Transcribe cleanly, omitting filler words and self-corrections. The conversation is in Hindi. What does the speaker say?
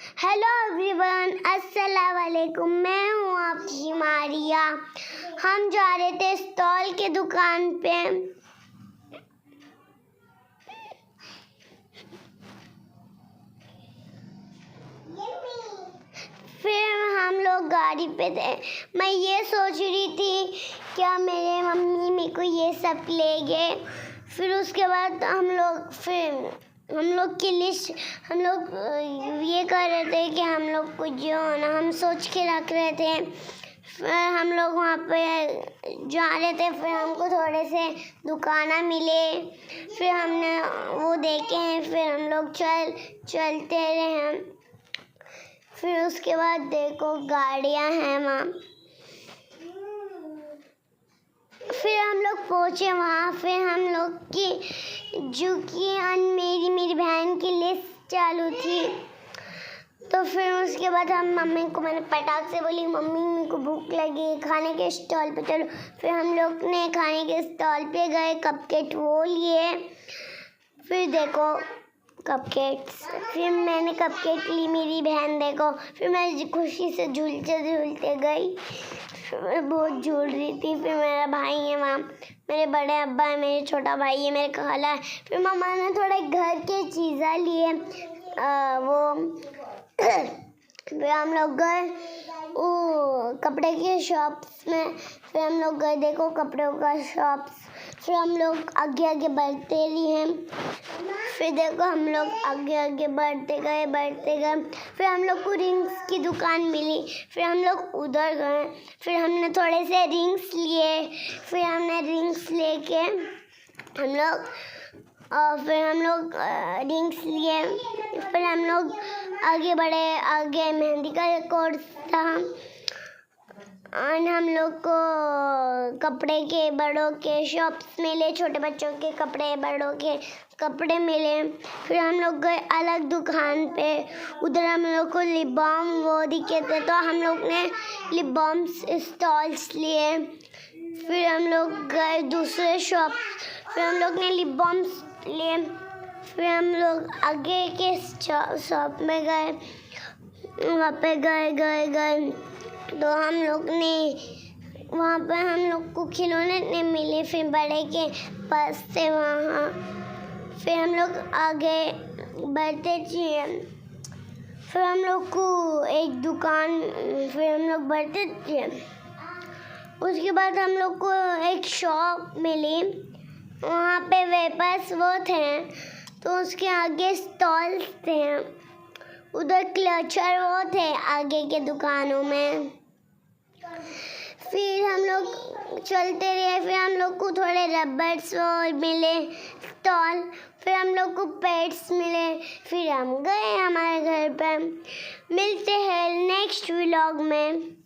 हेलो एवरीवन, अस्सलाम वालेकुम। मैं हूँ आपकी मारिया। हम जा रहे थे स्टॉल के दुकान पे। फिर हम लोग गाड़ी पे थे। मैं ये सोच रही थी क्या मेरे मम्मी मेरे को ये सब ले गए। फिर उसके बाद हम लोग की लिस्ट हम लोग ये कर रहे थे कि हम लोग को जो ना हम सोच के रख रहे थे। फिर हम लोग वहाँ पे जा रहे थे। फिर हमको थोड़े से दुकाना मिले। फिर हमने वो देखे हैं। फिर हम लोग चलते रहे। फिर उसके बाद देखो गाड़ियाँ हैं वहाँ। फिर हम लोग पहुँचे वहाँ। फिर हम लोग की जो कि मेरी बहन की लिस्ट चालू थी। तो फिर उसके बाद मैंने पटाख से बोली, मम्मी मेरे को भूख लगी, खाने के स्टॉल पे चलो। फिर हम लोग ने खाने के स्टॉल पे गए, कपकेक वो लिए। फिर देखो कपकेक्स। फिर मैंने कपकेक ली, मेरी बहन देखो। फिर मैं खुशी से झूलते गई। मैं बहुत झूल रही थी। फिर मेरा भाई है वहाँ, मेरे बड़े अब्बा है, मेरे छोटा भाई है, मेरे खाला है। फिर मम्मा ने थोड़े घर के चीज़ें लिए फिर हम लोग गए कपड़े के शॉप्स में। फिर हम लोग गए देखो कपड़ों का शॉप्स। फिर हम लोग आगे बढ़ते रहे। फिर देखो हम लोग आगे बढ़ते गए। फिर हम लोग को रिंग्स की दुकान मिली। फिर हम लोग उधर गए। फिर हमने थोड़े से रिंग्स लिए। फिर हमने रिंग्स लेके फिर हम लोग रिंग्स लिए। फिर हम लोग आगे बढ़े। आगे मेहंदी का कोर्स था और हम लोग को कपड़े के बड़ों के शॉप्स मिले। छोटे बच्चों के कपड़े, बड़ों के कपड़े मिले। फिर हम लोग गए अलग दुकान पे। उधर हम लोग को लिप बाम वो दिखे थे, तो हम लोग ने लिप बाम स्टॉल्स लिए। फिर हम लोग गए दूसरे शॉप। फिर हम लोग ने लिप बाम्स लिए। फिर हम लोग आगे के शॉप में गए। वहाँ पे गए तो हम लोग ने वहाँ पे हम लोग को खिलौने नहीं मिले। फिर बड़े के पास से वहाँ। फिर हम लोग आगे बढ़ते थे। फिर हम लोग को एक दुकान। फिर हम लोग बढ़ते थे। उसके बाद हम लोग को एक शॉप मिली। वहाँ पे वेपर्स वो थे, तो उसके आगे स्टॉल्स थे। उधर क्लचर वो थे आगे के दुकानों में। फिर हम लोग चलते रहे। फिर हम लोग को थोड़े रबर्स वो मिले स्टॉल। फिर हम लोग को पेट्स मिले। फिर हम गए हमारे घर पर। मिलते हैं नेक्स्ट व्लॉग में।